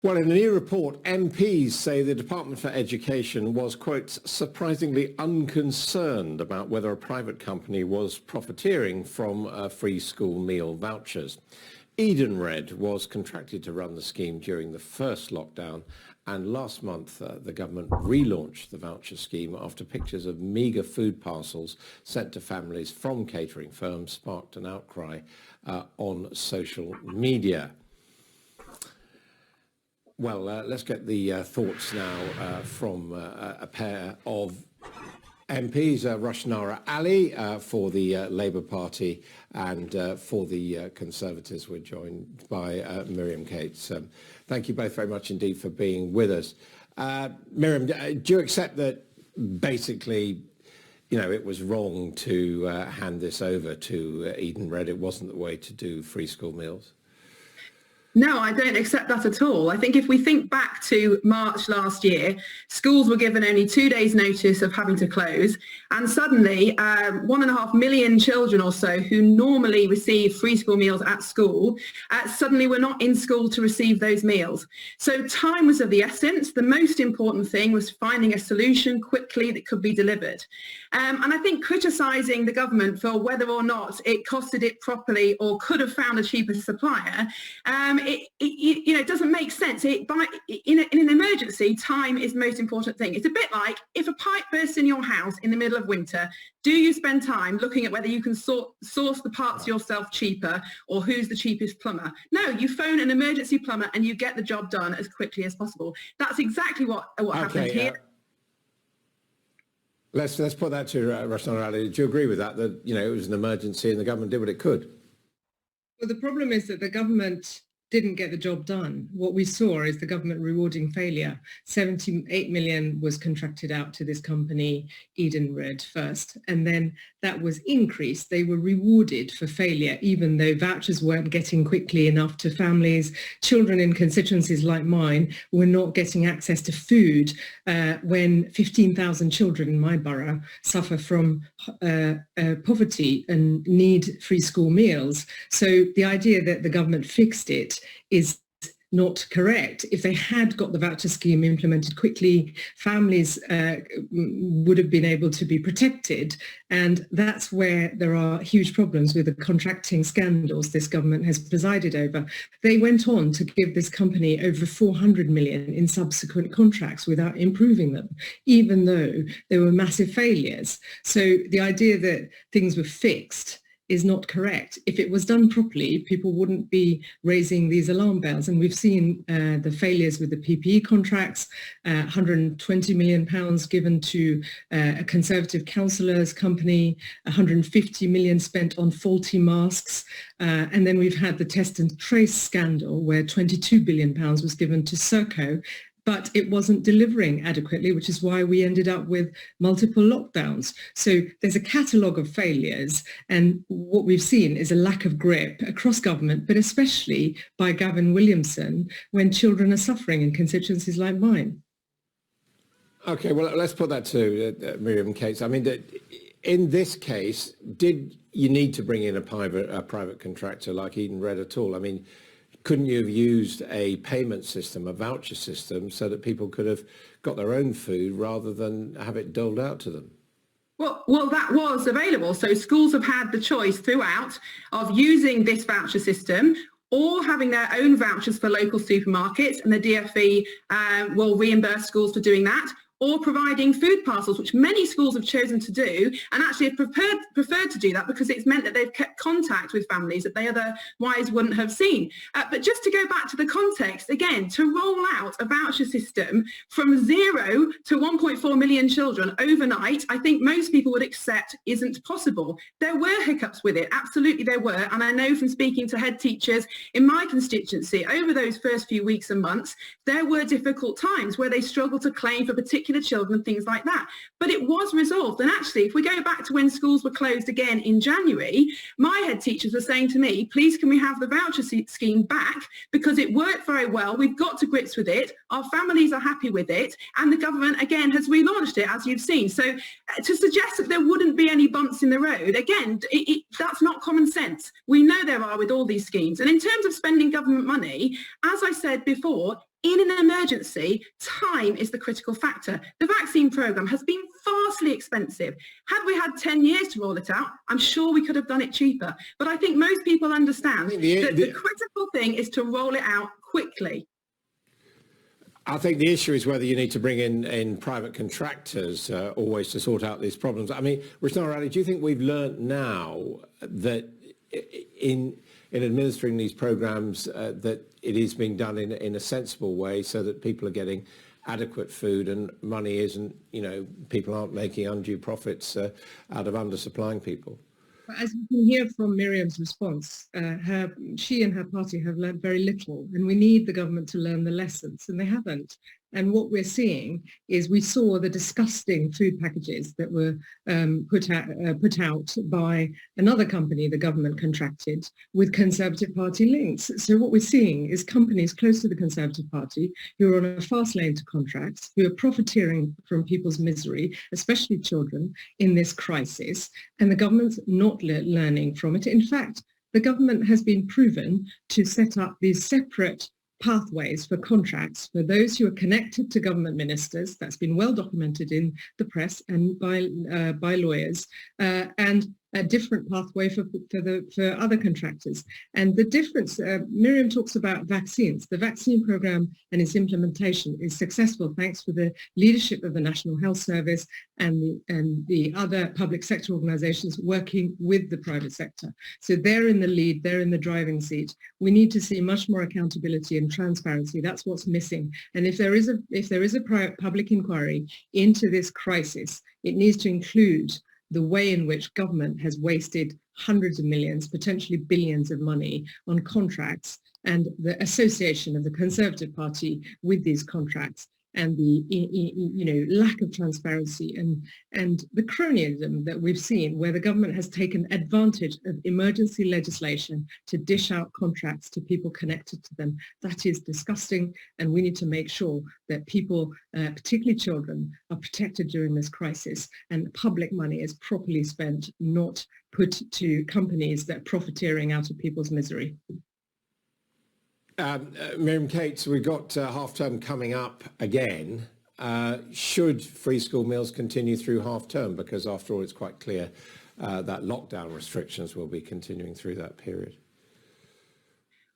Well, in a new report, MPs say the Department for Education was, quote, surprisingly unconcerned about whether a private company was profiteering from free school meal vouchers. Edenred was contracted to run the scheme during the first lockdown, and last month the government relaunched the voucher scheme after pictures of meagre food parcels sent to families from catering firms sparked an outcry on social media. Well, let's get the thoughts now from a pair of MPs, Rushanara Ali for the Labour Party and for the Conservatives. We're joined by Miriam Cates. Thank you both very much indeed for being with us. Miriam, do you accept that basically, you know, it was wrong to hand this over to Edenred? It wasn't the way to do free school meals? No, I don't accept that at all. I think if we think back to March last year, schools were given only 2 days' notice of having to close, and suddenly 1.5 million children or so who normally receive free school meals at school suddenly were not in school to receive those meals. So time was of the essence. The most important thing was finding a solution quickly that could be delivered. And I think criticising the government for whether or not it costed it properly or could have found a cheaper supplier, it doesn't make sense. In an emergency, time is the most important thing. It's a bit like if a pipe bursts in your house in the middle of winter, do you spend time looking at whether you can source the parts yourself cheaper or who's the cheapest plumber? No, you phone an emergency plumber and you get the job done as quickly as possible. That's exactly what happened here. Let's put that to Rushanara Ali. Do you agree with that? That it was an emergency and the government did what it could? Well, the problem is that the government didn't get the job done. What we saw is the government rewarding failure. 78 million was contracted out to this company, Edenred, first, and then that was increased. They were rewarded for failure, even though vouchers weren't getting quickly enough to families. Children in constituencies like mine were not getting access to food when 15,000 children in my borough suffer from poverty and need free school meals. So the idea that the government fixed it is not correct. If they had got the voucher scheme implemented quickly, families would have been able to be protected. And that's where there are huge problems with the contracting scandals this government has presided over. They went on to give this company over 400 million in subsequent contracts without improving them, even though there were massive failures. So the idea that things were fixed is not correct. If it was done properly, people wouldn't be raising these alarm bells. And we've seen the failures with the PPE contracts, 120 million pounds given to a Conservative councillor's company, 150 million spent on faulty masks. And then we've had the test and trace scandal where 22 billion pounds was given to Serco, but it wasn't delivering adequately, which is why we ended up with multiple lockdowns. So there's a catalogue of failures, and what we've seen is a lack of grip across government, but especially by Gavin Williamson when children are suffering in constituencies like mine. Okay, well, let's put that to Miriam Cates. I mean, in this case, did you need to bring in a private contractor like Edenred at all? I mean, couldn't you have used a payment system, a voucher system, so that people could have got their own food rather than have it doled out to them? Well, that was available. So schools have had the choice throughout of using this voucher system or having their own vouchers for local supermarkets, and the DfE will reimburse schools for doing that, or providing food parcels, which many schools have chosen to do, and actually have preferred to do that because it's meant that they've kept contact with families that they otherwise wouldn't have seen. But just to go back to the context, again, to roll out a voucher system from 0 to 1.4 million children overnight, I think most people would accept isn't possible. There were hiccups with it, absolutely there were, and I know from speaking to head teachers in my constituency over those first few weeks and months, there were difficult times where they struggled to claim for particular children and things like that. But it was resolved. And actually, if we go back to when schools were closed again in January, my head teachers were saying to me, please can we have the voucher scheme back, because it worked very well. We've got to grips with it. Our families are happy with it. And the government, again, has relaunched it, as you've seen. So to suggest that there wouldn't be any bumps in the road, again, that's not common sense. We know there are with all these schemes. And in terms of spending government money, as I said before, in an emergency, time is the critical factor. The vaccine programme has been vastly expensive. Had we had 10 years to roll it out, I'm sure we could have done it cheaper. But I think most people understand that the critical thing is to roll it out quickly. I think the issue is whether you need to bring in private contractors always to sort out these problems. I mean, Rushanara, do you think we've learnt now that in administering these programs that it is being done in a sensible way so that people are getting adequate food and money isn't, people aren't making undue profits out of undersupplying people? As you can hear from Miriam's response, she and her party have learned very little, and we need the government to learn the lessons, and they haven't. And what we're seeing is we saw the disgusting food packages that were put out by another company the government contracted with Conservative Party links. So what we're seeing is companies close to the Conservative Party who are on a fast lane to contracts, who are profiteering from people's misery, especially children, in this crisis, and the government's not learning from it. In fact, the government has been proven to set up these separate pathways for contracts for those who are connected to government ministers. That's been well documented in the press and by lawyers, and a different pathway for other contractors. And the difference, Miriam talks about vaccines. The vaccine program and its implementation is successful thanks to the leadership of the National Health Service and the other public sector organizations working with the private sector. So they're in the lead, they're in the driving seat. We need to see much more accountability and transparency. That's what's missing. And if there is a public inquiry into this crisis, it needs to include the way in which government has wasted hundreds of millions, potentially billions of money on contracts, and the association of the Conservative Party with these contracts, and the lack of transparency and the cronyism that we've seen, where the government has taken advantage of emergency legislation to dish out contracts to people connected to them. That is disgusting, and we need to make sure that people, particularly children, are protected during this crisis, and public money is properly spent, not put to companies that are profiteering out of people's misery. Miriam Cates, we've got half-term coming up again. Should free school meals continue through half-term? Because after all, it's quite clear that lockdown restrictions will be continuing through that period.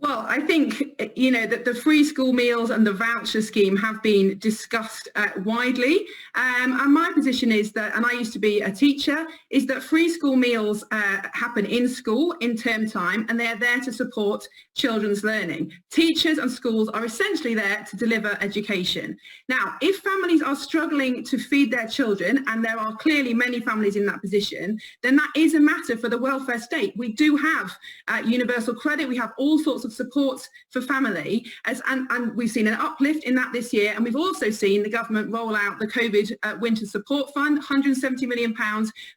Well, I think, that the free school meals and the voucher scheme have been discussed widely. And my position is that, and I used to be a teacher, is that free school meals happen in school in term time, and they're there to support children's learning. Teachers and schools are essentially there to deliver education. Now, if families are struggling to feed their children, and there are clearly many families in that position, then that is a matter for the welfare state. We do have universal credit, we have all sorts of support for family, and we've seen an uplift in that this year, and we've also seen the government roll out the COVID Winter Support Fund, £170 million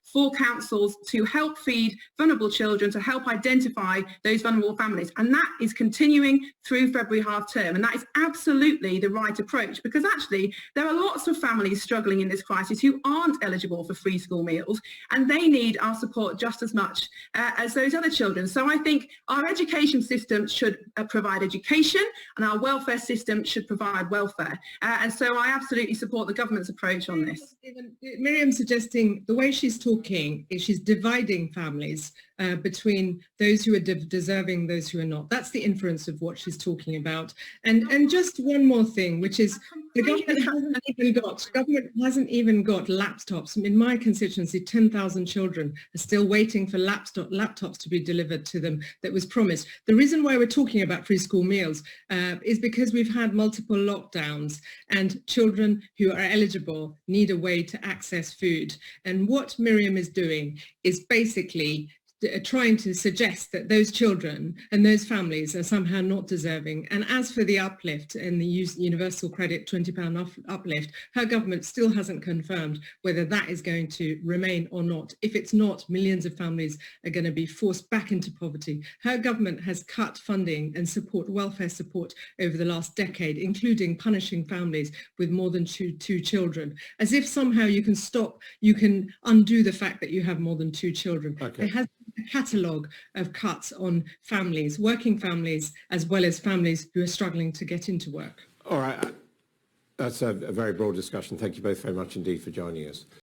for councils to help feed vulnerable children, to help identify those vulnerable families, and that is continuing through February half term, and that is absolutely the right approach, because actually there are lots of families struggling in this crisis who aren't eligible for free school meals, and they need our support just as much as those other children. So I think our education system should provide education, and our welfare system should provide welfare. And so I absolutely support the government's approach on this. Miriam's suggesting the way she's talking is she's dividing families between those who are deserving, those who are not. That's the inference of what she's talking about. And just one more thing, which is the government hasn't even got laptops. In my constituency, 10,000 children are still waiting for laptops to be delivered to them that was promised. The reason why we're talking about free school meals is because we've had multiple lockdowns, and children who are eligible need a way to access food. And what Miriam is doing is basically trying to suggest that those children and those families are somehow not deserving. And as for the uplift and the universal credit £20 uplift, her government still hasn't confirmed whether that is going to remain or not. If it's not, millions of families are going to be forced back into poverty. Her government has cut funding and welfare support over the last decade, including punishing families with more than two children, as if somehow you can undo the fact that you have more than two children. Okay. There has a catalogue of cuts on families, working families, as well as families who are struggling to get into work. All right. That's a very broad discussion. Thank you both very much indeed for joining us.